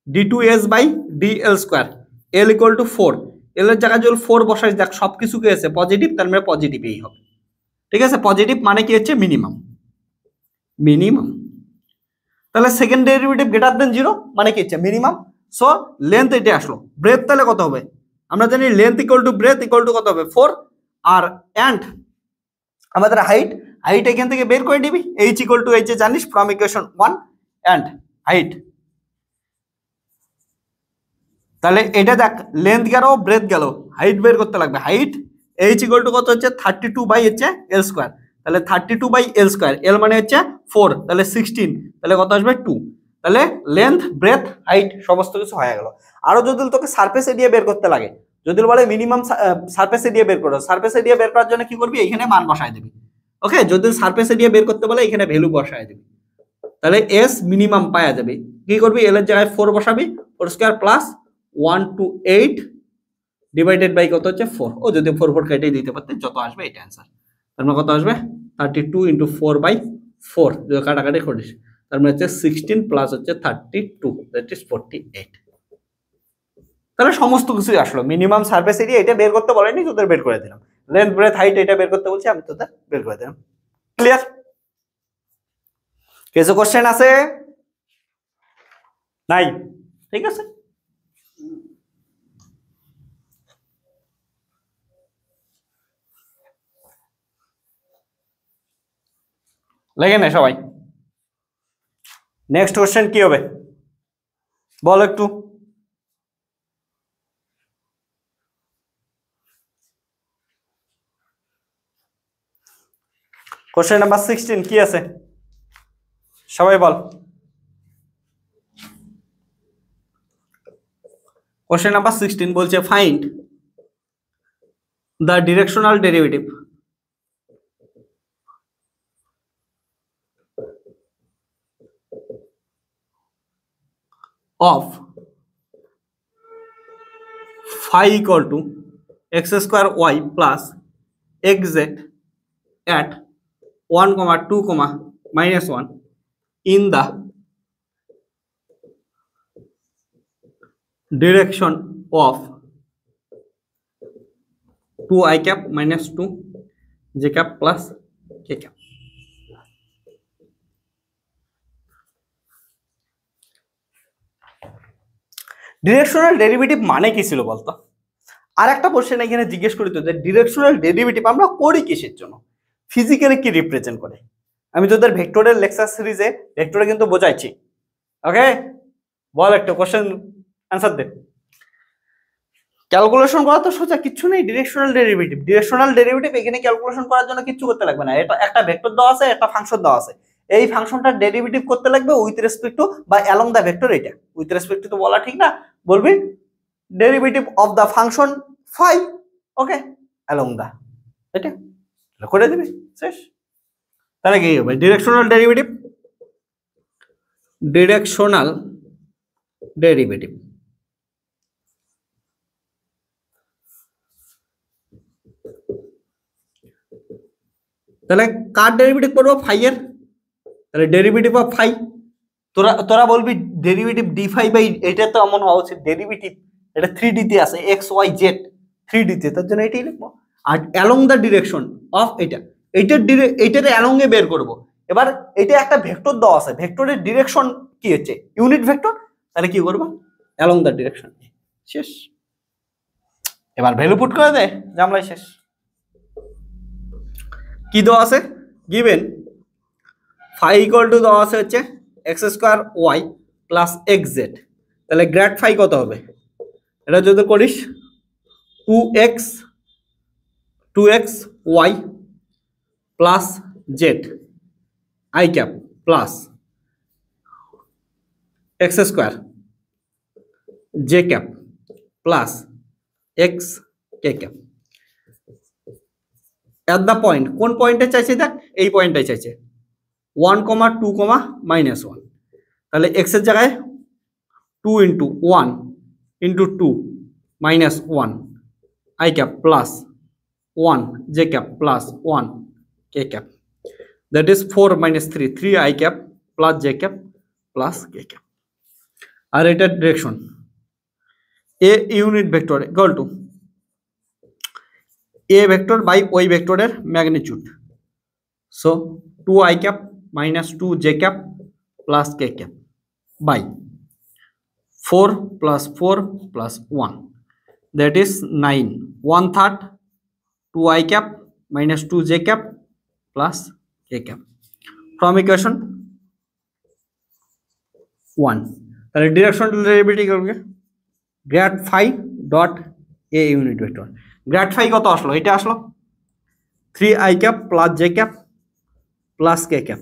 d2s/dl², এল ইকুয়াল টু 4, এল এর জায়গায় যদি 4 বসাই দেখ সব কিছু কি আছে পজিটিভ, তার মানে পজিটিভ এই হবে, ঠিক আছে, পজিটিভ মানে কি হচ্ছে মিনিমাম, তাহলে সেকেন্ড ডেরিভেটিভ গ্রেটার দেন 0 মানে কি হচ্ছে মিনিমাম। সো লেন্থ এটা আসলো, ব্রেথ তাহলে কত হবে, আমরা জানি length equal to breathe equal to কত হবে 4, আর এন্ড আমাদের হাইট এখান থেকে বের করে নিবি, h ইকুয়াল টু h জানিস ফ্রম ইকুয়েশন 1, এন্ড হাইট, তাহলে এটা দেখ লেন্থ গেল ব্রেথ গেল, হাইট বের করতে লাগবে, হাইট h ইকুয়াল টু কত হচ্ছে 32/L স্কোয়ার, তাহলে 32/L², এল মানে হচ্ছে 4, তাহলে 16, তাহলে কত আসবে 2, তাহলে লেন্থ ব্রেথ হাইট সমস্ত কিছু হয়ে গেল। আরো যদি তোকে সারফেস এরিয়া বের করতে লাগে, যদি বলে মিনিমাম সারফেস এরিয়া বের করো, সারফেস এরিয়া বের করার জন্য কি করবি এখানে মান বসায় দিবি, ওকে, যদি সারফেস এরিয়া বের করতে বলে এখানে ভ্যালু বসায় দিবি, তাহলে এস মিনিমাম পাওয়া যাবে। কি করবি এল এর জায়গায় 4 বসাবি, 4 square plus 1 to 8 divided by কত হচ্ছে 4, ও যদি 4 4 কেটে দিতে পারতে যত আসবে এটা অ্যান্সার, তার মানে কত আসবে 32 ইন্টু 4/4, যদি কাটাকাটি করিস তার মানে হচ্ছে 16 প্লাস হচ্ছে 32, দ্যাট ইজ 48। তাহলে সমস্ত কিছুই আসলো, মিনিমাম সারফেস এরিয়া এটা বের করতে বলেনি, তোদের বের করে দিলাম, লেন্থ ব্রেথ হাইট এটা বের করতে বলছি আমি, তোদের বের করে দিলাম। ক্লিয়ার? কিছু কোশ্চেন আছে নাই? ঠিক আছে, লেগে নে সবাই। নেক্সট কোশ্চেন কি হবে বল একটু। কোশ্চেন নাম্বার 16 কি আছে সবাই বল। কোশ্চেন নাম্বার 16 বলছে find the directional derivative of phi equal to x square y plus xz at 1, 2, -1 in the direction of 2 I cap minus 2 j cap plus k cap। Directional derivative মানে কি ছিল বলতো? আর একটা কোশ্চেন এখানে জিজ্ঞেস করি তো, যে ডিরেকশনাল ডেরিভেটিভ আমরা করি কিসের জন্য, ফিজিক্যালি কি রিপ্রেজেন্ট করে? আমি তোদের ভেক্টরের লেকচার সিরিজে ভেক্টরে কিন্তু বোঝাইছি। ওকে, বল একটা কোশ্চেন অ্যান্সার দে। ক্যালকুলেশন করা তো সোজা, কিচ্ছু নেই। ডিরেকশনাল ডেরিভেটিভ এখানে ক্যালকুলেশন করার জন্য কিচ্ছু করতে লাগবে না। এটা একটা ভেক্টর দেওয়া আছে, একটা ফাংশন দেওয়া আছে, এই ফাংশনটার ডেরিভেটিভ করতে লাগবে উইথ রেসপেক্ট টু বা অ্যালং দ্য ভেক্টর। এটা উইথ রেসপেক্ট টু তো বলা ঠিক না, বলবি derivative of the function phi, okay, along the, এটা করে দিবি, শেষ। তাহলে কি হবে? ডিরেকশনাল ডেরিভেটিভ তাহলে কার ডেরিভেটিভ করবো? ফাই এর। তাহলে ডেরিভেটিভ অফ ফাই, তোরা বলবি ডেরিভেটিভ ডি ফাই বাই, এটা তো এমন হওয়া উচিত ডেরিভেটিভ, এটা 3D তে আছে, এক্স ওয়াই জেড 3D তে, তার জন্য এটাই লিখবো। আর অ্যালং দ্য ডিরেকশন অফ এইটার অ্যালং এ বের করব। এবার এটা একটা ভেক্টর দেওয়া আছে, ভেক্টরের ডিরেকশন কি হচ্ছে? Unit vector. তাহলে কি করবো? অ্যালং দ্য ডিরেকশন, শেষ। এবার ভ্যালু পুট করে দে, জামলাই শেষ। কি দেওয়া আছে? গিভেন ফাই ইকুয়াল টু দেওয়া আছে হচ্ছে x square y plus x z. তাহলে গ্র্যাড ফাই কত হবে? এটা যদি করিস 2x y plus z i cap plus x square j cap plus x k cap. At the point, কোন পয়েন্টে চাইছে? দেখ এই পয়েন্টটাই চাইছে, 1, 2, -1। তাহলে এক্স এর জায়গায় 2 × 1 × 2 -1 i cap plus 1 j cap plus 1 k cap, that is 4 - 3 i cap plus j cap plus k cap। আর এটা direction a unit vector equal to a vector by ওই ভেক্টরের magnitude. So 2 i cap minus 2 j cap plus k cap by 4 plus 4 plus 1, that is 9, 1/3 2 i cap minus 2 j cap plus k cap from equation 1। তাহলে ডিরেকশন ডেরিভেটিভ করবে grad phi dot a unit vector. Grad phi কত আসলো? এটা আসলো 3 i cap plus j cap plus k cap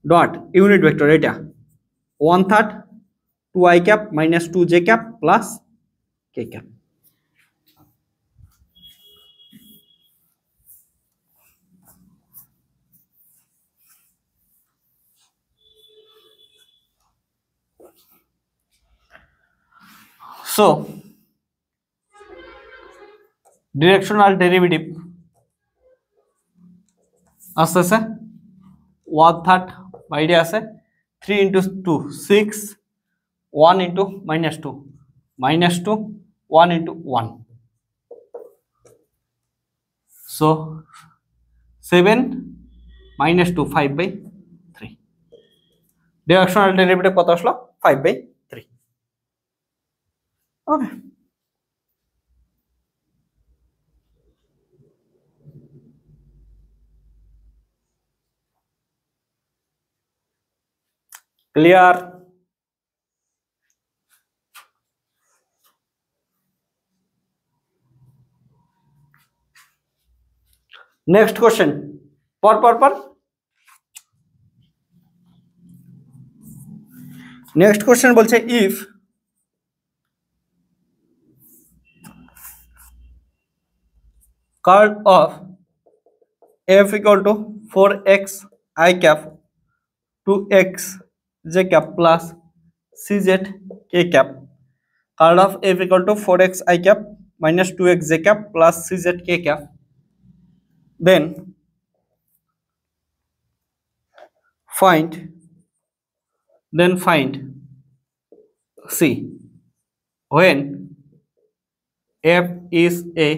dot unit vector, এটা 1/3 2 i cap minus 2 j cap plus k cap। So directional derivative আসতেছে 1/3 বাইরে আছে, 3 × 2 6, 1 × -2 -2 1 × 1, so 7 -2 5/3। ডিরেকশনাল ডেরিভেটিভ কত আসলো? 5/3। ওকে, ক্লিয়ার? নেক্সট কোশ্চেন, পর নেক্সট কোশ্চেন বলছে if curl of f equal to 4x i cap 2x j cap plus cz k cap, curl of f equal to 4x i cap minus 2x j cap plus cz k cap, then find c when f is a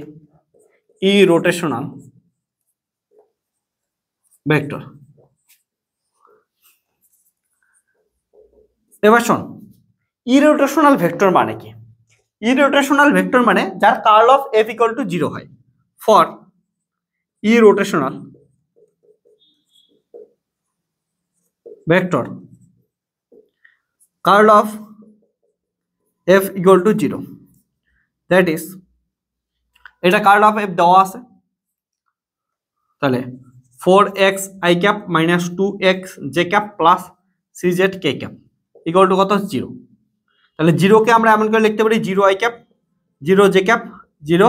irrotational vector. এবার শোন, ইরোটেশনাল ভেক্টর মানে কি? ইরোটেশনাল ভেক্টর মানে যার curl of f equal to 0 হয়। For irrotational vector curl of f equal to 0, that is, এটা কার্ল অফ এফ দেওয়া আছে, তাহলে 4x i cap minus 2x j cap plus cz k cap equal to কত? 0। তাহলে 0 কে আমরা এমন করে লিখতে পারি 0 i cap 0 j cap 0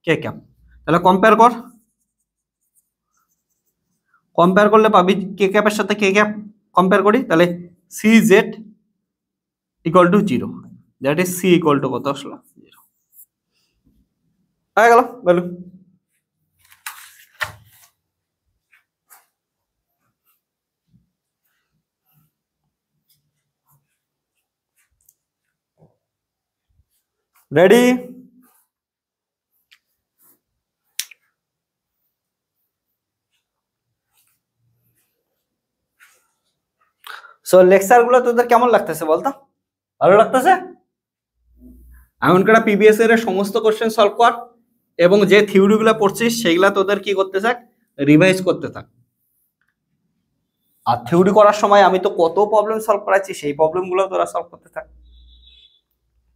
k cap. তাহলে কম্পেয়ার করলে পাবি k ক্যাপের সাথে k ক্যাপ কম্পেয়ার করি, তাহলে cz equal to 0, that is c equal to কত আসলো? 0 হয়ে গেল ভ্যালু। রেডি? সো লেকচার গুলো তোদের কেমন লাগতেছে বলতো? ভালো লাগতেছে? এমন করে পিবিএস এর সমস্ত কোশ্চেন সলভ কর এবং যে থিওরি গুলো পড়ছিস সেগুলা তোদের কি করতে থাক? রিভাইজ করতে থাক। আর থিওরি করার সময় আমি তো কত প্রবলেম সলভ করাচ্ছি, সেই প্রবলেম গুলো তোরা সলভ করতে থাক,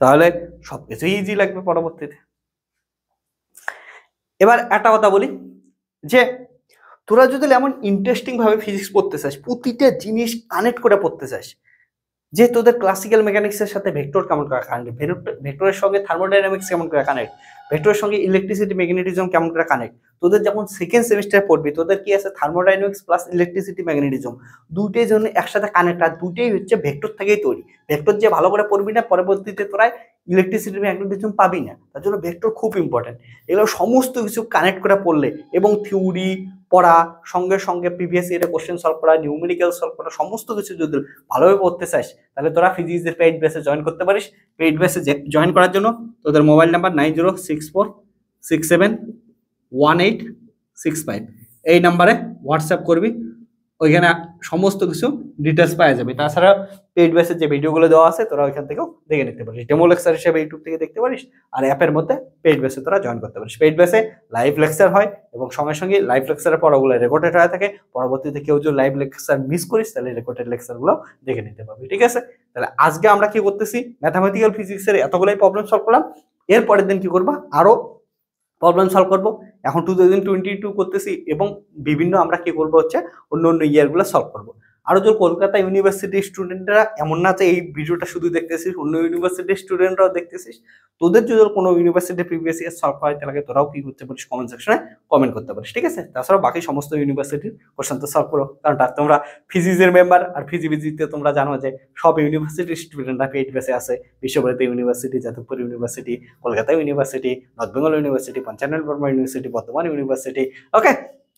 তাহলে সবকিছু ইজি লাগবে পরবর্তীতে। এবার একটা কথা বলি যে তোরা যদি এমন ইন্টারেস্টিং ভাবে ফিজিক্স পড়তে চাস, প্রতিটা জিনিস কানেক্ট করে পড়তে চাস, যে তোদের ক্লাসিক্যাল মেকানিক্সের সাথে ভেক্টর কেমন করে কানেক্ট, ভেক্টরের সঙ্গে থার্মোডাইনামিক্স কেমন করে কানেক্ট, ভেক্টরের সঙ্গে ইলেকট্রিসিটি ম্যাগনেটিজম কেমন করে কানেক্ট, তোদের যেমন সেকেন্ড সেমিস্টারে পড়বি তোদের কি আছে থার্মোডাইনামিক্স প্লাস ইলেকট্রিসিটি ম্যাগনেটিজম, দুটোই জন্য একসাথে কানেক্ট, আর দুটোই হচ্ছে ভেক্টর থেকেই তৈরি। ভেক্টর যে ভালো করে পড়বি না পরবর্তীতে তোরা ইলেকট্রিসিটি ম্যাগনেটিজম পাবি না, তার জন্য ভেক্টর খুব ইম্পর্টেন্ট। এগুলো সমস্ত কিছু কানেক্ট করে পড়লে এবং থিওরি পড়া সঙ্গে সঙ্গে প্রিভিয়াস ইয়ারে কোশ্চেন সলভ করা, নিউমেরিক্যাল সলভ করা, সমস্ত কিছু যদি ভালোভাবে পড়তে চাস তাহলে তোরা ফিজিক্সের পেইড বেসে জয়েন করতে পারিস। পেইড বেসে জয়েন করার জন্য তোদের মোবাইল নাম্বার 9064671865 এই নাম্বারে হোয়াটসঅ্যাপ করবি, ওইখানে সমস্ত কিছু ডিটেলস পাওয়া যাবে। তাছাড়া পেইড বেসের যে ভিডিওগুলো দেওয়া আছে তোরা ওইখান থেকেও দেখে নিতে পারিস, ডেমো লেকচার হিসেবে ইউটিউব থেকে দেখতে পারিস, আর অ্যাপের মধ্যে পেইড বেসে তোরা জয়েন করতে পারিস। পেইড বেসে লাইভ লেকচার হয় এবং সঙ্গে সঙ্গে লাইভ লেকচারের পর ওগুলো রেকর্ডেড হয়ে থাকে, পরবর্তীতে কেউ যদি লাইভ লেকচার মিস করিস তাহলে রেকর্ডেড লেকচারগুলো দেখে নিতে পারবি। ঠিক আছে? তাহলে আজকে আমরা কি করতেছি, ম্যাথামেটিক্যাল ফিজিক্সের এতগুলোই প্রবলেম সলভ করলাম, এরপরের দিন কি করবো আরো প্রবলেম সলভ করবো। এখন 2022 করতেছি এবং বিভিন্ন আমরা কি করবো হচ্ছে অন্য অন্য ইয়ারগুলো সলভ করবো। আরো যে কলকাতা ইউনিভার্সিটির স্টুডেন্টরা, এমন না যে এই ভিডিওটা শুধু দেখতেছিস, অন্য ইউনিভার্সিটির স্টুডেন্টরাও দেখতেছিস, তোদের যদি কোনো ইউনিভার্সিটির প্রিভিয়াস ইয়ার সলভ হয় তাহলে তোরাও কি করতে পারিস, কমেন্ট সেকশনে কমেন্ট করতে পারিস। ঠিক আছে? তাছাড়া বাকি সমস্ত ইউনিভার্সিটির কোশ্চেন তো সলভ করো, কারণ তোমরা ফিজিক্সের মেম্বার, আর ফিজিবিজিতে তোমরা জানো যে সব ইউনিভার্সিটির স্টুডেন্টরা পেইড বেসে আছে। Visva Bharati university, Jadavpur university, Kolkata university, north Bengal university, Panchanan Barma university, Bardhaman university, okay,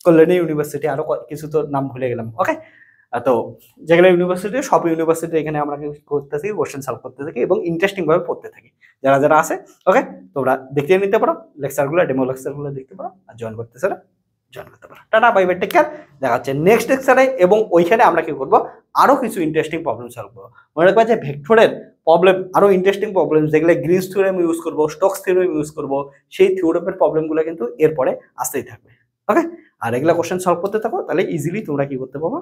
Kalyani university, আরো কিছু তো নাম ভুলে গেলাম। ওকে, তো যেগুলো ইউনিভার্সিটি, সব ইউনিভার্সিটি এখানে আমরা করতে থাকি, কোশ্চেন সলভ করতে থাকি এবং ইন্টারেস্টিং ভাবে পড়তে থাকি। যারা যারা আছে ওকে, তোমরা দেখতে নিতে পারো লেকচারগুলো, ডেমো লেকচারগুলো দেখতে পারো, আর জয়েন করতে চাইলে জয়েন করতে পারো। Tata, bye bye, take care, দেখা হচ্ছে নেক্সট লেকচারে। এবং ওইখানে আমরা কি করবো, আরো কিছু ইন্টারেস্টিং প্রবলেম সলভ করবো। মনে রাখবা যে ভেক্টরের প্রবলেম, আরো ইন্টারেস্টিং প্রবলেম যেগুলো গ্রিনস থিওরেম ইউজ করবো, স্টোকস থিওরেম ইউজ করবো, সেই থিওরেমের প্রবলেমগুলো কিন্তু এরপরে আসতেই থাকবে। ওকে, আর এগুলা কোশ্চেন সলভ করতে থাকো, তাহলে ইজিলি তোমরা কি করতে পারবো,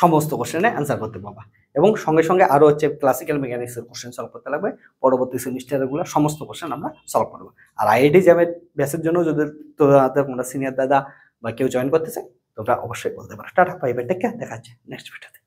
সমস্ত কোশ্চেনে অ্যান্সার করতে পারবা। এবং সঙ্গে সঙ্গে আরো হচ্ছে ক্লাসিক্যাল মেকানিক্সের কোশ্চেন সলভ করতে লাগবে, পরবর্তী সেমিস্টারগুলো সমস্ত কোশ্চেন আমরা সলভ করবো। আর আইআইটি জ্যামের ব্যাচের জন্য যদি তোমরা সিনিয়র দাদা বা কেউ জয়েন করতে চাই তোমরা অবশ্যই বলতে পারো। Tata, bye bye, take care, দেখা হচ্ছে নেক্সট ভিডিওতে।